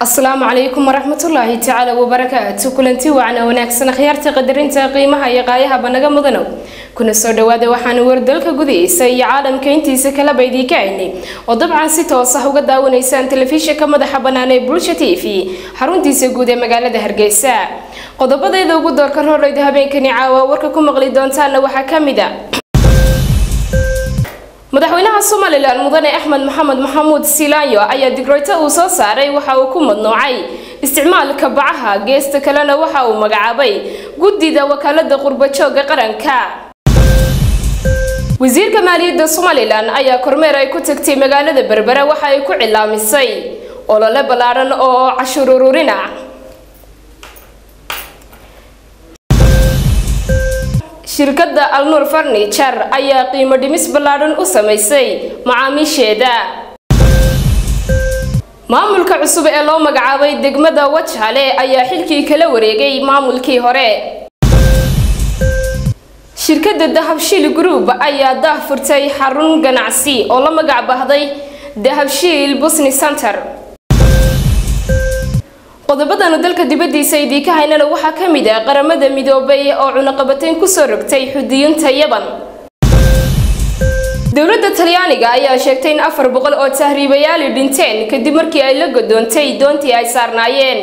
السلام عليكم ورحمة الله تعالى وبركاته. كلنتي وعنا وناكسنا خيارتي قدرين تقيمها يقايها بنجا مدنو. كنا الصدى وهذا وحنا وردلك جذي سي عالم كينتي سكلا بيدي كائني. وطبعا ستة صح وقد ونيسان تلفيش كما ذهبنا نبلشتي في حرونتي سجودة مجال ده هرجيسا. قد بدأ إذا وجود الكرر ريدها بين كنيعة وورككم مغليدون تانا وحكمدا. مدحوينها الصوماليلاند مدني أحمد محمد محمود سيلايو أي ديكريتا وصو ساري waxa uu ku madnuucay isticmaalka bacaha geesta kalena waxa uu magacaabay gudida wakaalada qurbajooga qaranka wasiirka maaliyadda Somaliland ayaa kormeer ay ku tagtay magaalada Berbera waxa ay ku cilaamisay olole balaaran oo cashuur ururin ah shirkadda Al-Nur Furniture ayaa qiimo dhimis balaaran u sameysay macaamiisheeda maamulka cusub ee loo magacaabay degmada Wajale ayaa xilkii kala wareegay maamulkii hore shirkadda Dahabshiil Group ayaa daahfurtay xarun ganacsi oo la magac bahday Dahabshiil Business Center qodobadana dalka dibadiisa idii ka haynana waxa kamid ah qaramada midoobay oo cunaqabateyn ku soo rogtay xuduudinta Yaban dawladda Talyaaniga ayaa sheegtay in 400 oo tahriibayaal dhinteen kadib markii ay la godoontay doontii ay saarnaayeen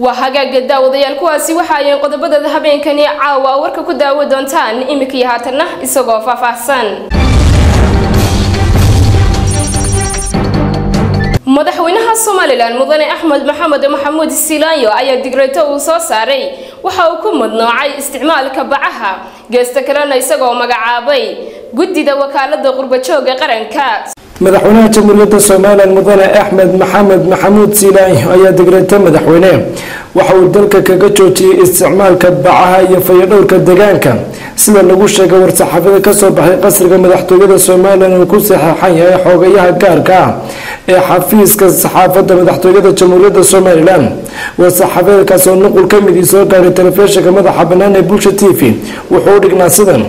وهاجا داوديال كواسي وحاين qodobada habeenkani caawa warka ku daawo doontaan imikii haatana isagoo faahfaahsan madaxweynaha Somaliland mudane Axmed Maxamed Maxamuud Silaanyo ayaa digreeto uu soo saaray waxa uu ku madnuucay isticmaalka bacaha geesta kalena isagoo magacaabay gudida wakaalada qurbajooga qaranka madaxweynaha jamhuuriyadda Somaliland mudane Axmed Maxamed Maxamuud Silaanyo ayaa digreeto madaxweyne waxa uu dalka kaga joojiyay isticmaalka bacaha iyo fayadhowrka deegaanka sida lagu sheegay war-saxaafada ka soo baxay qasriga madaxtooyada Somaliland oo ku saxeexan yahay xogayaha gaarka ah ee xafiiska saxaafadda madaxtooyada jamhuuriyadda Somaliland war-saxaafada ka soo nuqul ka mid soo gaaray telefishinka madaxa bannaan ee Bulsho TV wuxuu dhignaa sidan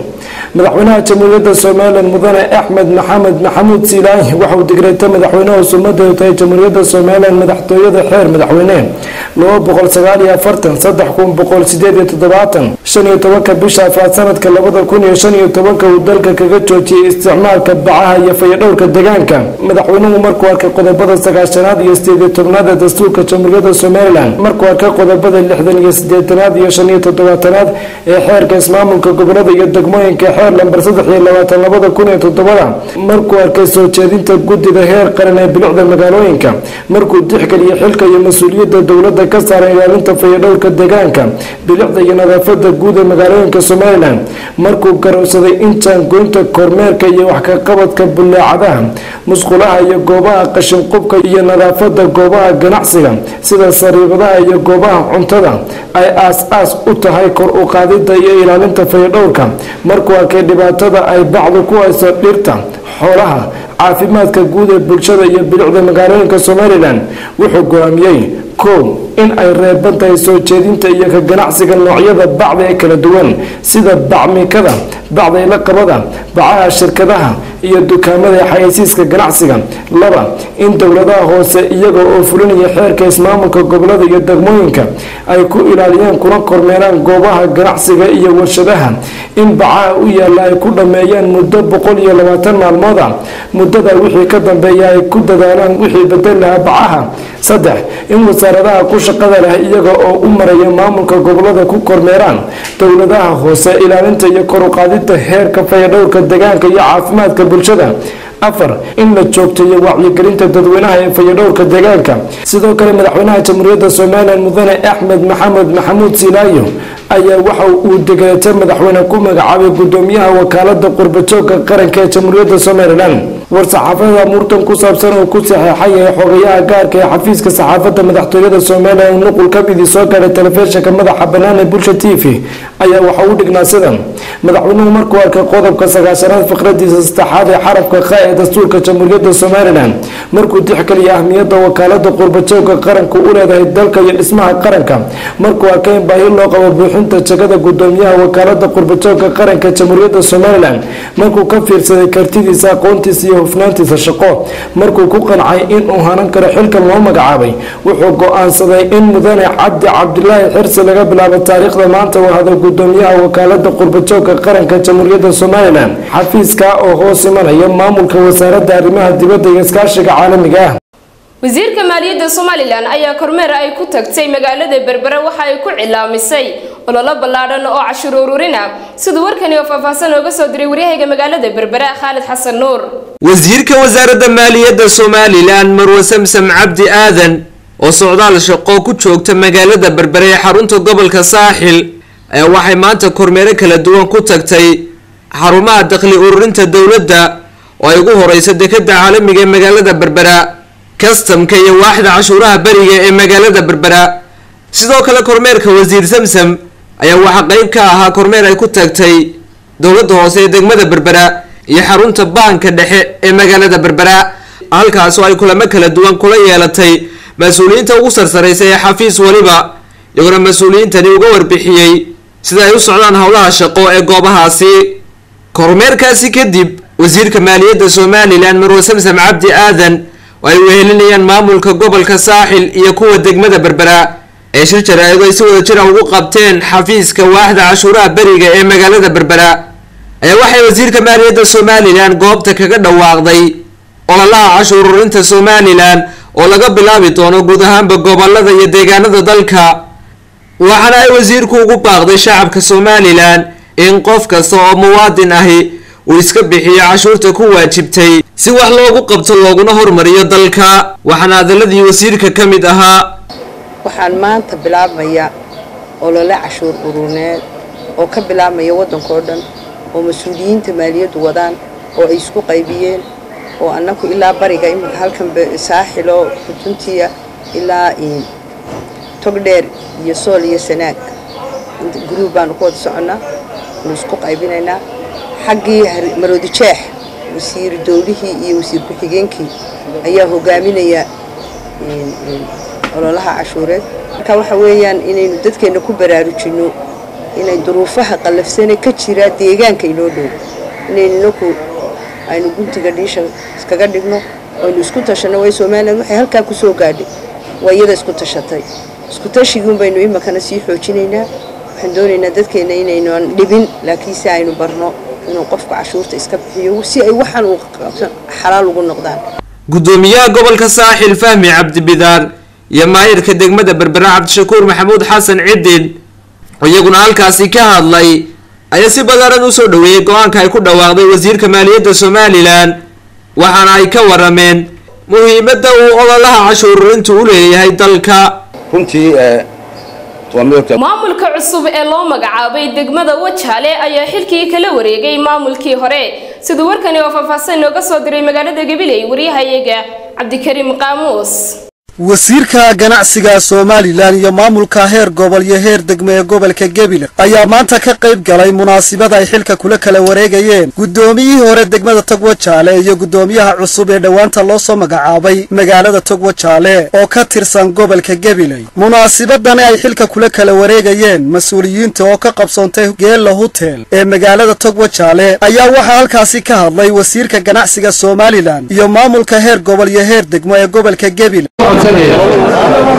madaxweynaha jamhuuriyadda Somaliland mudane Axmed Maxamed Maxamuud Silaanyo waxa uu digreeto madaxweynaha sumadda ee jamhuuriyadda Somaliland madaxtooyada xeer madaxweyne 249 bisha sanadka 2015 uu dalka kaga joojiyay isticmaalka bacaha iyo fayadhowrka deegaanka madaxweynuhu markuu arkay qodobada 9aad iyo 18aad ee dastuurka jamhuuriyadda Somaliland markuu arkay qodobada 68aad iyo 75aad ee xeerka ismaamulka gobolada iyo degmooyinka xeer lambar 3/2007 markuu arkay soo jeedinta gudida heer qaran ee bilicda magaalooyinka markuu tixgeliyay xilka iyo mas'uuliyadda dawladda ka saaran ilaalinta fayadhowrka deegaanka bilicda iyo nadaafadda guud ee magaalooyinka Somaliland markuu garowsaday intaan goynta kormeerka iyo wax ka qabadka bullaacadaha musqulaha iyo goobaha qashin qubka iyo nadaafadda goobaha ganacsiga sida sariibadaha iyo goobaha cuntada ay aas u tahay kor u qaadida iyo ilaalinta fayadhowrka markuu arkay dhibaatada ay bacdu ku hayso dhirta xoolaha caafimaadka guud ee bulshada iyo bilicda magaalooyinka Somaliland wuxuu go'aamiyay in ay reeban tahay soo jeedinta iyo ka ganacsiga noocyada bacda ee kala duwan sida bacmikada bacda ila qabada bacaha shirkadaha iyo dukaamada xayeysiiska ganacsiga in dawladaha hoose iyaga oo fulinaya xeerka ismaamulka gobolada iyo degmooyinka ay ku ilaaliyaan kuna kormeeraan goobaha ganacsiga iyo warshadaha in bacaha u yaala ay ku dhameeyaan muddo 120 maalmood muddada wixii ka dambeeya ay ku dadaalaan wixii bedel lahaa bacaha in wasaaradaha ku shaqada leh iyaga oo u maraya maamulka gobolada ku kormeeraan dawladaha hoose ilaalinta iyo kor u qaadida heerka fayadhowrka deegaanka iyo caafimaadka bulshada in la joogteeyo wacyigelinta dadweynaha ee fayadhowrka deegaanka sidoo kale madaxweynaha jamhuuriyadda Somaliland mudane Axmed Maxamed Maxamuud Silaanyo ayaa waxa uu digreeto madaxweyne ku magacaabay gudoomiyaha wakaalada qurbajooga qaranka ee jamhuuriyadda Somaliland war-saxaafada murtan ku saabsan oo ku saxeexay xogayaha gaarka ee xafiiska saxaafadda madaxtooyada Somaliland nuqul ka mid soo gaaray telefishinka madaxa bannaan ee Bulsho TV ayaa waxa uu dhignaa sidan madaxweynuhu markuu arkay qodobka 9aad fikradiisa 6aad ee xarafka qa ee dastuurka jamhuuriyadda Somaliland markuu tixgeliyay ahmiyadda wakaalada qurbajooga qaranka u leedahay dalka iyo dhismaha qaranka markuu arkay baahi loo qabo bixinta jagada gudoomiyaha wakaalada qurbajoogka qaranka jamhuuriyadda somalilan markuu ka fiirsaday kartidiisa aqoontiisa iyo hufnaantiisa shaqo markuu ku qancay inuu hanan karo xilkan loo magacaabay wuxuu go-aansaday in mudane cabdi cabdilaahi xirsi laga bilaabo taariikhda maanta uu hado gudoomiyaha wakaalada qurbajoogka qaranka jamhuuriyadda somalilan xafiiska oo hoos imanaya maamulka wasaaradda arrimaha dibadda iyo iskaashiga caalamiga ah. wasiirka maaliyadda Somaliland ayaa kormeer ay ku tagtay magaalada Berbera waxa ay ku cilaamisay olole ballaaran oo cashuur ururin ah sida warkani oo faahfaahsan uga soo diray wariyahayga magaalada Berbera Khalid Xasan Nuur. wasiirka wasaaradda maaliyadda Somaliland Marwo Samsam Cabdi Aadan oo socdaal shaqo ku joogta magaalada Berbera ee xarunta gobolka Saaxil ayaa waxay maanta kormeer kala duwan ku tagtay xarumaha dakhli ururinta dawladda oo ay ugu horeysay dekedda caalamiga ee magaalada Berbera kastamka iyo waaxda cashuuraha bariga ee magaalada Berbera. sidoo kale kormeerka wasiir Samsam ayaa waxa qayb ka ahaa kormeer ay ku tagtay dawladda hoose ee degmada Berbera iyo xarunta baanka dhexe ee magaalada Berbera halkaas oo ay kulamo kala duwan kula yeelatay mas'uuliyiinta ugu sarsareysay ee xafiis waliba iyagoo mas'uuliyiintani uga warbixiyay sida ay u socdaan hawlaha shaqo ee goobahaasi. kormeerkaasi kadib wasiirka maaliyadda Somaliland Marwo Samsam Cabdi Aadan ay wehelinayaan maamulka gobolka Saaxil iyo kuwa degmada Berbera ee shir jaraa'id ay si wada jir ah ugu qabteen xafiiska waaxda cashuuraha bariga ee magaalada Berbera ayaa waxay wasiirka maaliyadda Somaliland goobta kaga dhawaaqday ololaha cashuur ururinta Somaliland oo laga bilaabi doono guud ahaanba gobolada iyo deegaanada dalka waxaana ay wasiirku ugu baaqday shacabka Somaliland in qof kasta oo muwaadin ahi uu iska bixiyo cashuurta ku waajibtay si wax loogu qabto looguna hormariyo dalka. waxaana adaladii wasiirka ka mid ahaa waxaan maanta bilaabmaya olole cashuur uruneed oo ka bilaabmaya waddanka oo dhan oo mas'uuliyiinta maaliyaddu wadaan oo ay isku qaybiyeen oo annagu ilaa bariga imika halkan Saaxilo Xuduntiya ilaa Togdheer iyo Sool iyo Sanaag group baan ku wada soconaa isku qaybinaynaa xaggii Maroodi Jeex wasiir dawlihii iyo wasiir ku-xigeenkii ayaa hogaaminaya ololaha cashuureed. marka waxa weeyaan inaynu dadkeena ku baraarujino inay duruufaha qalafsan ka jira deegaanka inoo dhow inaynu aynu guntiga dhiisha iskaga dhigno oo isku tashano way Soomaaliland waxay halka ku soo gaadhay wayada isku tashatay isku tashigun baynu imakana sii xoojinaynaa waxaan doonaynaa dadkeena inaynu dhibin laakiin si aynu barno inuu qofka cashuurta iska bixiyo si ay waxaan u xalaal ugu noqdaan. gudoomiyaha gobolka Saaxil Fahmi Cabdi Bidaan iyo maayirka degmada Berbera Cabdishakuur Maxamuud Xasan Ciidin iyaguna halkaasi ka hadlay ayaa si ballaaran u soo dhaweeyay go'aanka ay ku dhawaaqday wasiirka maaliyadda Somaliland waxaana ay ka warameen muhiimadda uu ololaha cashuur ururintu u leeyahay dalka. runtii maamulka cusub ee loo magacaabay degmada Wajaale ayaa xilkii kala wareegay maamulkii hore sida warkani oo faahfaahsan nooga soo diray magaalada Gabiley wariyahayaga Cabdikariim Qaamuus. wasiirka ganacsiga Somaliland iyo maamulka heer gobol iyo heer degmo ee gobolka Gabiley ayaa maanta ka qayb galay munaasabada ay xilka kula kala wareegayeen gudoomiyihii hore degmada Togwajaale iyo gudoomiyaha cusub ee dhawaanta loo soo magacaabay magaalada Togwajaale oo ka tirsan gobolka Gabiley. munaasabadan ay xilka kula kala wareegayeen mas'uuliyiinta oo ka qabsoontay Geela Hotel ee magaalada Togwajaale ayaa waxa halkaasi ka hadlay wasiirka ganacsiga Somaliland iyo maamulka heer gobol iyo heer degmo ee gobolka Gabiley.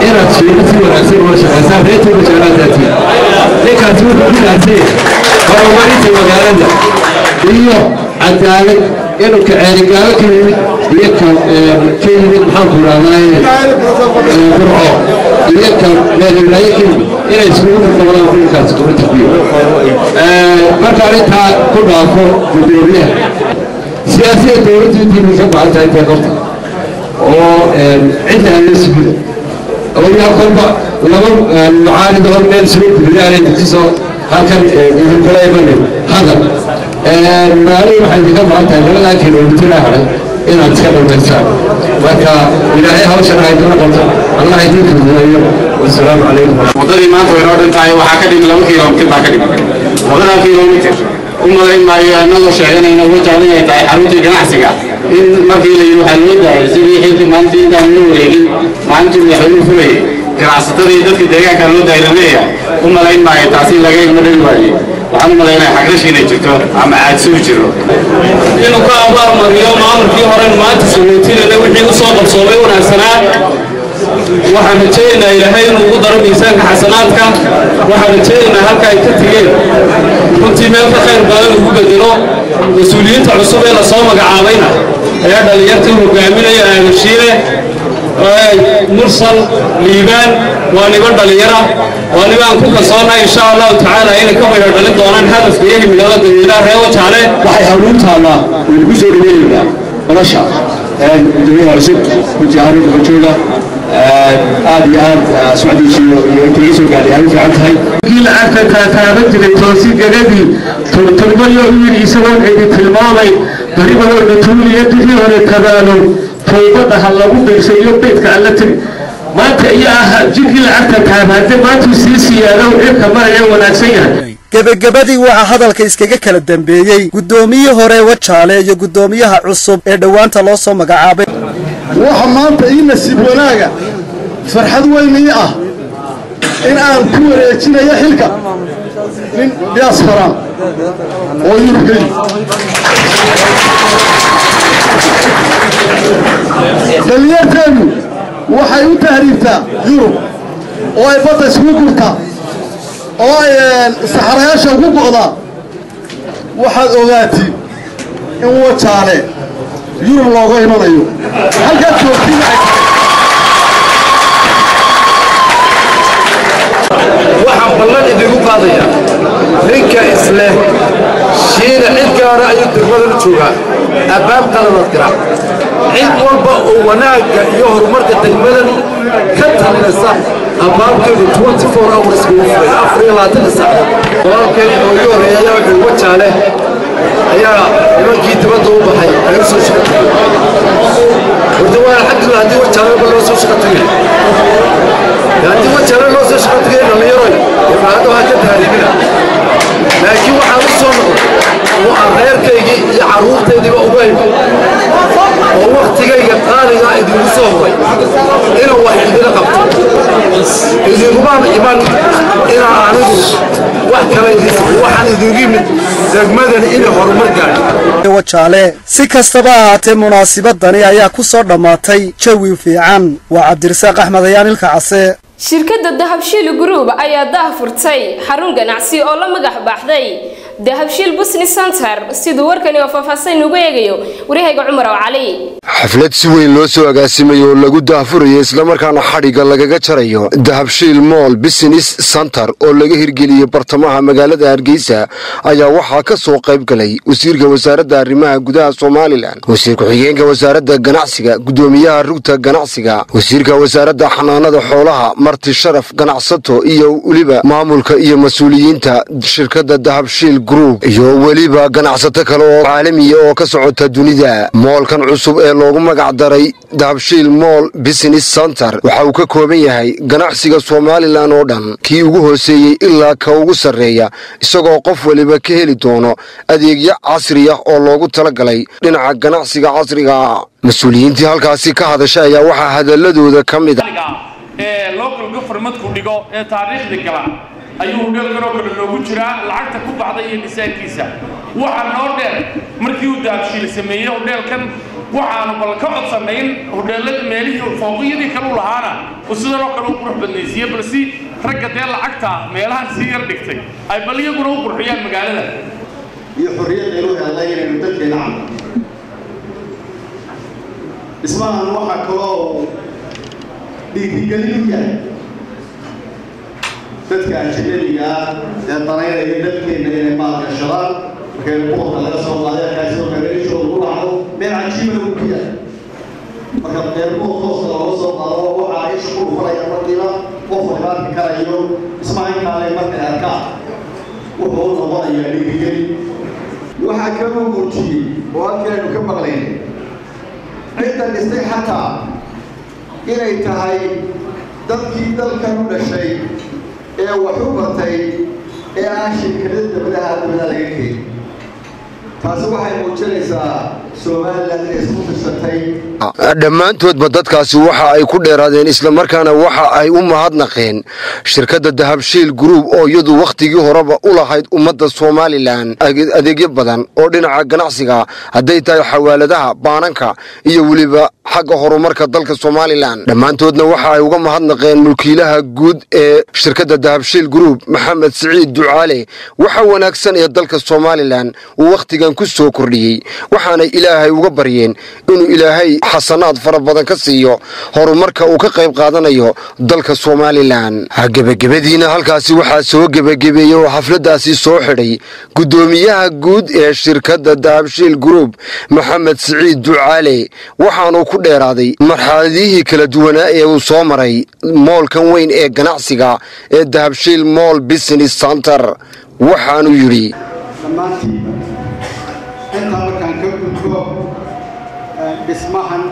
inaad sheegtid wanaagsan oo shaqaysan reerta wajaalaadati ninkaas wuxuu ku dhaasay horumarinta magaalada iyo cadaalad inuu ka ceerigaalo ka yimid iyo ka yimid maxaan ku raadnaaye burco iyo ka meelilaayo ka yimid inay isugu noqdaan ninkaas dowladda ku yimid marka arrintaa ku dhaafo gudoomiyaha siyaasiyadda dowladda intii ka baxan tahay intay qabta oo cidna aan la sugin oo yaa kolba laba mucaarid oo meel soo gudbiyaan intiso halkan kula imanin hadal maalin waxay ka baxan tahay labada kiiloomitir haray inaad iska dhamaystaan marka ilaahay hawshan ay daba qabto allah idinku duceeyo wassalaamu calaykum. wadadii maanta way noo dhantahay waxaa ka dhiman 2 kiiloomitir baa ka dhiman 2 kiiloomitir umalayn maayo anagoo sheeganayna Wajaale inay tahay xaruntii ganacsiga in markii la yiri waxaa loo daayay sidii xilkii maanta intaan loo wareegin maalintii madaxweynuhu fulayay ganacsatada iyo dadka deegaanka loo dayranaya u malayn maayo taasi laga igma dhigi waaye waxaan u malaynaya xagrashii inay jirto ama caadsuu jiro inuu ka abaarmariyo maamulkii hore maanta samaytinana wixii u soo qabsoomay wanaagsanaa waxaan rajaynaynaa ilaahay inuu ugu daro miisaanka xasanaadka waxaan rajaynaynaa halka ay ka tegeen runtii meel ka khayr badan ugu bedelo mas-uuliyiinta cusub ee lasoo magacaabayna ayaa dhallinyartii hogaaminaya aagashiile mursal liibaan waa niman dhallinyara waa nimaan ku kalsoonnahay insha allahu tacaala inay ka wada dhalin doonaan hadafka iyo himilada dadweynaha reer wajaale waxay hawluun taallaa waynu ku soo dhaweeynaa nolosha gudoomiyaha cusub runtii haruun xojooga aad iyo aad socdiisa iyo inta laga soo gaadhay ay u fiican tahay kii lacagta taaban jiray toosi gagadii turturbayo u yidhi isagoon cidi tilmaamay baribaloo natuuliya bixii hore tabaalo toobadda ha lagu beegsayo beydka alla tiri maanta iyo ah jirkii lacagta taabaade maantuu sii siyaadow cirka maraya wanaagsan yahay gebagabadii waxaa hadalka iskaga kala dambeeyey guddoomiyihii hore wajaale iyo guddoomiyaha cusub ee dhowaanta loo soo magacaabay waxa maanta ii nasiib wanaaga farxad weyn ii ah in aan ku wareejinayo xilka nin diaspora oo yurubkay dhallinyarteenu waxay u tahriibtaa yurub oo ay badda iskugu gurtaa oo ay saxarayaasha ugu go'daa waxaad ogaatiin in wajaale yurub looga imanayo halkaad joogtiin waxaan ballan idigu qaadaya ninka isleh shiina cid gaara ayuu degmadan u joogaa abbaab qaladaad garaac cid walba oo wanaagga iyo horumarka degmadan ka talinaysa abbaabkeedu 24 hours buu furay 24 saacadood walaalkeen oo igu horreeya ayaa wuxuu wajaale ayaa nimankii dibadda u baxay ay u soo shaqatay horta waa alxamdulillah haddii wajaale loo soo shaqatay haddii wajaale loo soo shaqatay dhallinyaroy ibraahada waa ka taariibina laakiin waxaan u soo noqday oo aan reerkaygii iyo carruurtaydiiba uga himay oo waktigayga qaaligaa idinku soo horay inuu wax idila qabto idinkumaan iman inaan anigu wax kale waxaan idingu yimid degmadan inay horumar gaadho wajaale si kastaba ahaatee munaasibadani ayaa ku soo dhammaatay jawi fiican waa cabdirasaaq axmed ayaan ilka case shirkadda dahabshiil group ayaa daahfurtay xarun ganacsi oo la magac baxday dahabshiil business center sidoo warkani oo faahfaahsan ugu eegayo wariyayga Cumar Cali xaflad si weyn loo soo agaasimay oo lagu daahfurayo isla markaana xariga lagaga jarayo dahabshiil mall business center oo laga hirgeliyay bartamaha magaalada Hargeysa ayaa waxa ka soo qayb galay wasiirka wasaaradda arrimaha gudaha Soomaaliland wasiir ku-xigeenka wasaaradda ganacsiga gudoomiyaha rugta ganacsiga wasiirka wasaaradda xanaanada xoolaha marti sharaf ganacsato iyo waliba maamulka iyo mas'uuliyiinta shirkadda dahabshiil group iyo waliba ganacsato kale oo caalami ah oo ka socota dunida moolkan cusub ee loogu magac daray dahabshiil mall business center waxa uu ka kooban yahay ganacsiga Soomaaliland oo dhan kii ugu hooseeyay ilaa ka ugu sareeya isagoo qof waliba ka heli doono adeegyo casri ah oo loogu talagalay dhinaca ganacsiga casriga mas'uuliyiintii halkaasi ka hadashay ayaa waxa hadaladooda kamid ah local government ku dhigo ee taariikhda gala ayuu dhalkan oo kale loogu jiraa lacagta ku baxday iyo miisaankiisa waxa noo dheer markii uu dahabshiil sameeyay hodheelkan waxaanu bal ka codsanayn hodheelada meelihii fooqiyadii kale u lahaana sidoo kale u qurux badnaysiiyay balse ragga dee lacagta meelahan si yar dhigtay ay bal iyaguna u qurxiyaan magaalada iyo xorriyadda inuu helay inuu dadkeena caawiyo ismahan waxa kaloo dhiirigelin u yahay dadka ajnabiga ee danaynaya dadkeena inay maalgashadaan markay boqorka laga soo qaaday kaasoo kareeshooda u dhacdo meel cajiiba u ku yahay marka deerbo tooska looga soo qaado waxa ay isku dhufanaya markiiba qof walba arki karayo ismahaynkaale markay arkaan wuxuu noqonayaa dhiirigelin waxaa kaloo muujiyey oo halkeenu ka maqlayn cidda dhistay xataa inay tahay dadkii dalkan u dhashay ee wax u bartay ee aan shirkadada dabadaha laga keenin taasi waxay muujinaysaa dhammaantoodba dadkaasi waxa ay ku dheeraadeen islamarkaana waxa ay u mahadnaqeen shirkadda dahabshiil group oo iyadu wakhtigii horeba u lahayd ummadda somalilan adeegyo badan oo dhinaca ganacsiga hadday tahay xawaaladaha baananka iyo weliba xagga horumarka dalka somalilan dhammaantoodna waxa ay uga mahadnaqeen mulkiilaha guud ee shirkadda dahabshiil group maxamed siciid ducaale waxa wanaagsan ee dalka somalilan uu wakhtigan ku soo kordhiyey waxaanay ilaahay uga baryeen inuu ilaahay xasanaad fara badan ka siiyo horumarka uu ka qayb qaadanayo dalka somalilan gebagabadiina halkaasi waxaa soo gebagabeeyey oo xafladaasi soo xidhay gudoomiyaha guud ee shirkadda dahabshiil group maxamed siciid ducaale waxaanuu ku dheeraaday marxaladihii kala duwanaa ee uu soo maray moolkan weyn ee ganacsiga ee dahabshiil mool business center waxaanu yidhi inta markaan ka gudbo dhismahan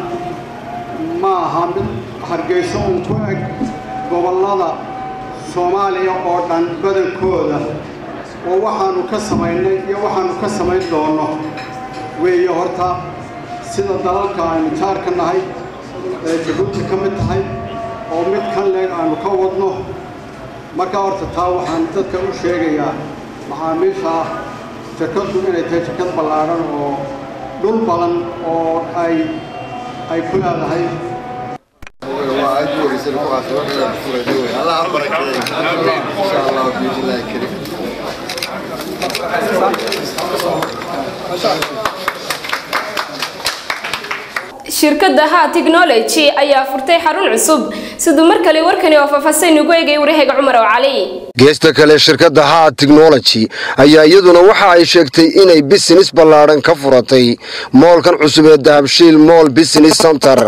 ma aha mid hargeyso uun ku eg gobollada soomaaliya oo dhan badankooda oo waxaanu ka samaynay iyo waxaanu ka samayn doonno weeye horta sida dalalka aynu jaarka nahay ee jabuuti ka mid tahay oo mid kan leeg aanu ka wadno marka horta taa waxaan dadka u sheegayaa macaamiisha shirkaddu inay tahay shirkad ballaaran oo dhul badan oo ay ku leedahay shirkadda ha technology ayaa furtay xarun cusub sidoo mar kale warkani oo faahfaahsan ugu eegay warahayga Cumar oo Cali geesta kale shirkadda ha technology ayaa iyaduna waxa ay sheegtay inay business ballaaran ka furatay moolkan cusub ee Dahabshiil Mall Business Center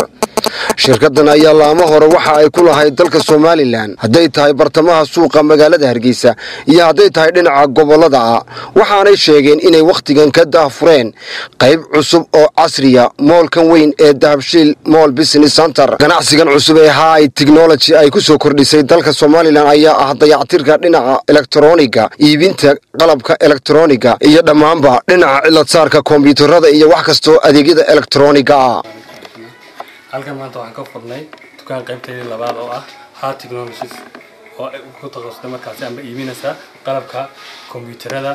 shirkaddan ayaa laamo hore waxa ay ku lahayd dalka Somaliland haday tahay bartamaha suuqa magaalada Hargeysa iyo haday tahay dhinaca gobolada waxaanay sheegeen inay waqtigan ka daafureen qayb cusub oo casriya moolkan weyn ee Dahabshiil Mall Business Center ganacsigan cusub ee ha technology ay ku soo kordhisay dalka Somaliland ayaa ah dayactirka dhinaca elektarooniga iibinta qalabka elektarooniga iyo dhamaanba dhinaca cilad saarka kombiyuutarada iyo wax kasto adeegyada elektarooniga halkan maanta waxaan ka furnay dukaan qaybteedii labaad oo ah ha technologies oo ku takhasusay markaas ama iibinaysa qalabka kombiyuutarada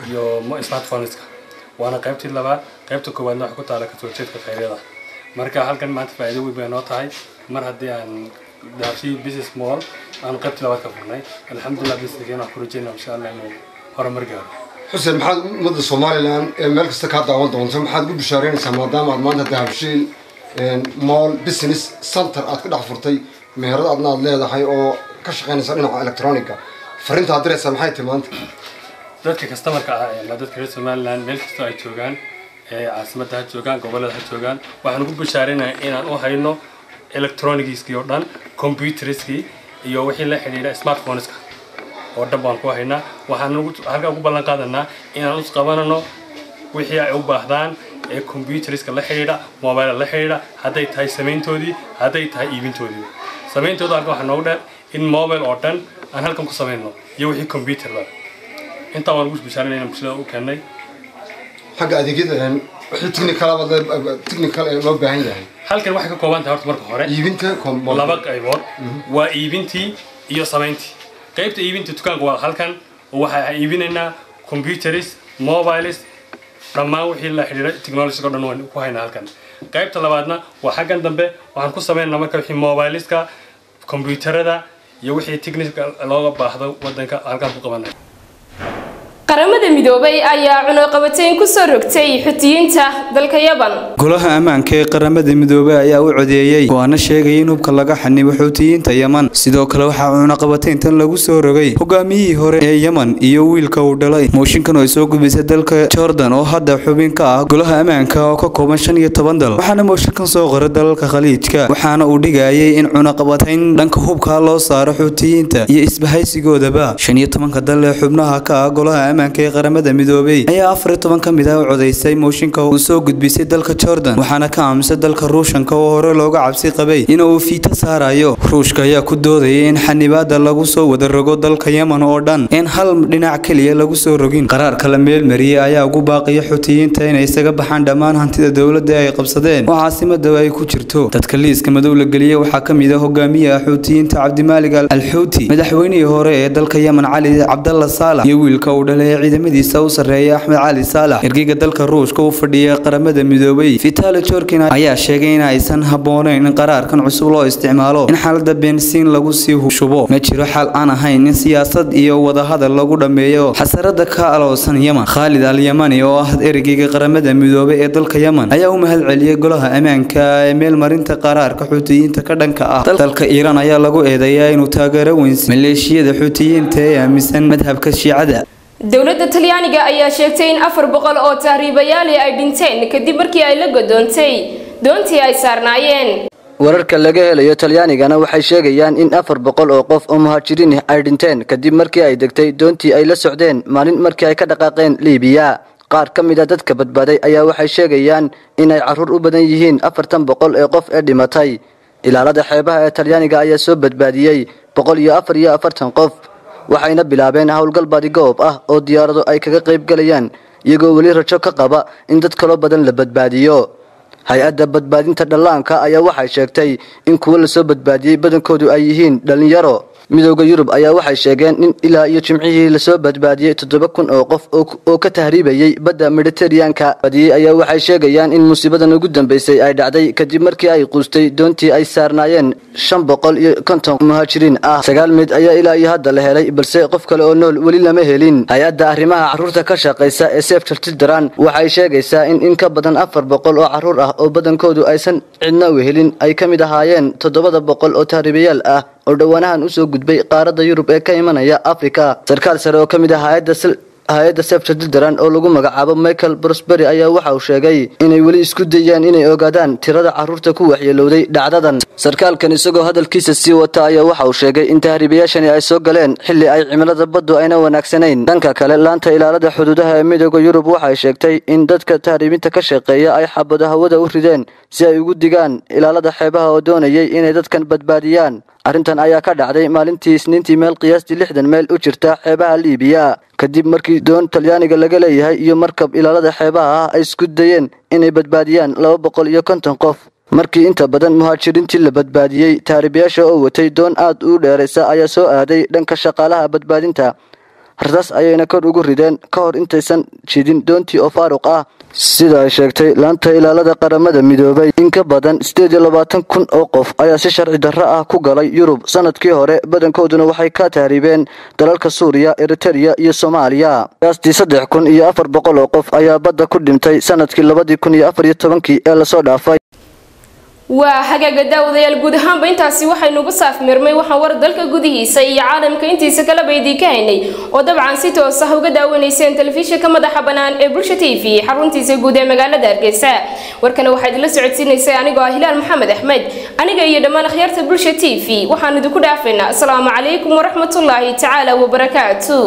iyo smartphoneska waana qaybtii labaad qaybta koowaadna waxa ku taala ka soo jeedka khayraadda marka halkan maanta faa'iido weyn bay noo tahay mar haddii aan Dahabshiil Business Mall aan qaybtii labaad ka furnay alxamdulillah businesskeena ku rajaynaa insha Allah inuu horumar gaaro xuseen maxaad ummadda Somaliland ee meel kasta ka daawan doonto maxaad ugu bishaaraynaysaa maadaama aad maanta Dahabshiil Mall Business Center aad ka dhex furtay meherad aadna aad leedahay oo ka shaqeynaysa dhinaca elektarooniga fariinta aad diraysaa maxay tahay maanta dadka customerka ah ee dadka reer Somaliland meel kasta ay joogaan ee caasimadda ha joogaan gobolada ha joogaan waxaan ugu bishaaraynayaa inaan u hayno electronics-kii oo dhan computerskii iyo wixii la xiriira smartphoneska oo dhan baan ku haynaa waxaan halka ugu ballan qaadanaa inaan us qabanano wixii ay u baahdaan ee computerska la xiriira mobile la xiriira haday tahay sameyntoodii haday tahay iibintoodii sameyntooda halka waxa noogu dheer in mobile oo dhan aan halkan ku sameyno iyo wixii computer ba inta waan ugu bishaaraynaynaa bulshada u keenay xagga adeegyada technical loo baahan yahay halkan waxa ka kooban tahay horta marka hore iibinta laba qaybood waa iibintii iyo sameyntii qaybta iibinta dukaanka waa halkan waxa ay iibinaynaa computers mobiles dhammaan wixii la xiriira technology oo dhan waan ku haynaa halkan qaybta labaadna waa xaggan dambe waxaan ku sameynaa marka wixii mobileska computerada iyo wixii technical looga baahdo wadanka halkan ku qabanay qaramada midoobay ayaa cunaqabateyn ku soo rogtay xutiyiinta dalka Yaman golaha ammaanka ee qaramada midoobay ayaa u codeeyay go'aano sheegay in hubka laga xanibo xutiyiinta Yaman sidoo kale waxa cunaqabateyntan lagu soo rogay hogaamiyihii hore ee Yaman iyo wiilka uu dhalay mooshinkan oo soo gudbisay dalka Jordan oo hadda xubin ka ah golaha ammaanka oo ka kooban 15 dal waxaana mooshinkan soo qoray dalalka khaliijka waxaana uu dhigayay in cunaqabateyn dhanka hubka loo saaro xutiyiinta iyo isbahaysigoodaba 15 dal ee xubnaha ka ah golaha ammaanka ee qaramada midoobay ayaa 14 ka mid ah u codeysay mooshinka uu soo gudbisay dalka Jordan waxaana ka aaminsan dalka Ruushka oo hore looga cabsi qabay inuu fiita saarayo Ruushka ayaa ku doodayay in xanibaada lagu soo wada rogo dalka Yemen oo dhan in hal dhinac kaliya lagu soo rogin qaraarka la meel mariyay ayaa ugu baaqaya Xuutiyiinta inay isaga baxaan dhammaan hantida dawladda ay qabsadeen oo caasimada ay ku jirto dadka liiska madow la galiyay waxaa ka mid ah hogaamiyaha Xuutiyiinta Cabdimaalik al-Xuuti madaxweynihii hore ee dalka Yemen Cali Abdallah Salah iyo wiilka uu dhalay ciidamadiisa u sareeya Ahmed Cali Salah ergeyga dalka Ruushka uu fadhiyay qaramada midoobay Vitali Churkin ayaa sheegay in aysan habboonayn in qaraarkan cusub loo isticmaalo in xaaladda bensiin lagu sii hubshubo ma jiro xal aan ahayn in siyaasad iyo wada hadal lagu dhameeyo xasarada ka aloosan Yemen Khalid al-Yamani oo ah ergeyga qaramada midoobay ee dalka Yemen ayaa u mahad celiyay golaha ammaanka ee meel marinta qaraarka Xuutiyiinta ka dhanka ah dalka Iran ayaa lagu eedeeyay inuu taageero weyn maleeshiyada Xuutiyiinta ee aaminsan madhabka Shiicada dawladda Talyaaniga ayaa sheegtay in 400 oo tahriibayaal ay dhinteen kadib markii ay la godoontay doontii ay saarnaayeen wararka laga helayo Talyaanigana waxay sheegayaan in 400 oo qof oo muhaajiriin ay dhinteen kadib markii ay degtay doontii ay la socdeen maalin markii ay ka dhaqaaqeen Liibiya qaar ka mid ah dadka badbaaday ayaa waxay sheegayaan in ay caruur u badan yihiin 400 ee qof ee dhimatay ilaalada xeebaha ee Talyaaniga ayaa soo badbaadiyay 144 qof waxayna bilaabeen hawlgal badigoob ah oo diyaarado ay kaga qayb galayaan iyagoo wali rajo ka qaba in dad kale badan la badbaadiyo hay'adda badbaadinta dhallaanka ayaa waxay sheegtay in kuwa la soo badbaadiyay badankoodu ay yihiin dhalinyaro midowga Yurub ayaa waxay sheegeen in ilaa iyo jimcihii la soo badbaadiyay 7,000 oo qof oo ka tahriibayay badda Mediterranean-ka badiyay ayaa waxay sheegayaan in musiibadan ugu dambeysay ay dhacday kadib markii ay quustay doontii ay saarnaayeen 550 muhaajiriin ah 9 mid ayaa ilaa iyo hadda la helay balse qof kale oo nool wali lama helin hay'adda arrimaha carruurta ka shaqeysa ee Save the Children waxay sheegaysaa in ka badan 400 oo carruur ah oo badankoodu aysan cidna u helin ay ka mid ahaayeen 700 oo tahriibayaal ah oo dhawaanahan u soo gudbay qaaradda Yurub ee ka imanaya Afrika sarkaal sare oo ka mid ah hay'adda Save the Children oo lagu magacaabo Michael Brosbury ayaa waxa uu sheegay inay wali isku dayaan inay ogaadaan tirada carruurta ku waxyeelowday dhacdadan sarkaalkan isagoo hadalkiisa sii wata ayaa waxa uu sheegay in tahriibayaashani ay soo galeen xilli ay cimilada baddu ayna wanaagsanayn dhanka kale laanta ilaalada xuduudaha ee midowga Yurub waxay sheegtay in dadka tahriibinta ka shaqeeya ay xabado hawada u rideen si ay ugu digaan ilaalada xeebaha oo doonayay inay dadkan badbaadiyaan arrintan ayaa ka dhacday maalintii Isniintii meel qiyaastii 60 meel u jirta xeebaha Liibiya kadib markii doon Talyaaniga laga leeyahay iyo markab ilaalada xeebaha ay isku dayeen inay badbaadiyaan 250 qof markii inta badan muhaajiriintii la badbaadiyay tahriibayaasha oo watay doon aad u dheeraysa ayaa soo aaday dhanka shaqaalaha badbaadinta hartaas ayayna kor ugu rideen ka hor intaysan jidin doontii oo faaruq ah sida ay sheegtay laanta ilaalada qaramada midoobay in ka badan 28,000 oo qof ayaa si sharci darro ah ku galay Yurub sanadkii hore badankooduna waxay ka tahriibeen dalalka Suuriya, Eritrea iyo Soomaaliya qiyaastii 3,400 oo qof ayaa badda ku dhintay sanadkii 2014 ee la soo dhaafay waa hagaaga daawadayaal guud ahaanba intaasi waxaynu ugu saafmirmay waxaan war dalka gudihiisa iyo caalamka intiisa kala baydii ka haynay oo dabcan si toos ah uga daawanayseen telefishinka madaxa bannaan ee Bulsha TV xaruntiisa guud ee magaalada Hargeysa warkana waxaad la socodsiinaysay anigoo ah Hilaal Maxamed Axmed aniga iyo dhammaan akhyaarta Bulsha TV waxaan idinku dhaafaynaa assalaamu calaykum waraxmatullaahi tacaala wa barakaatuh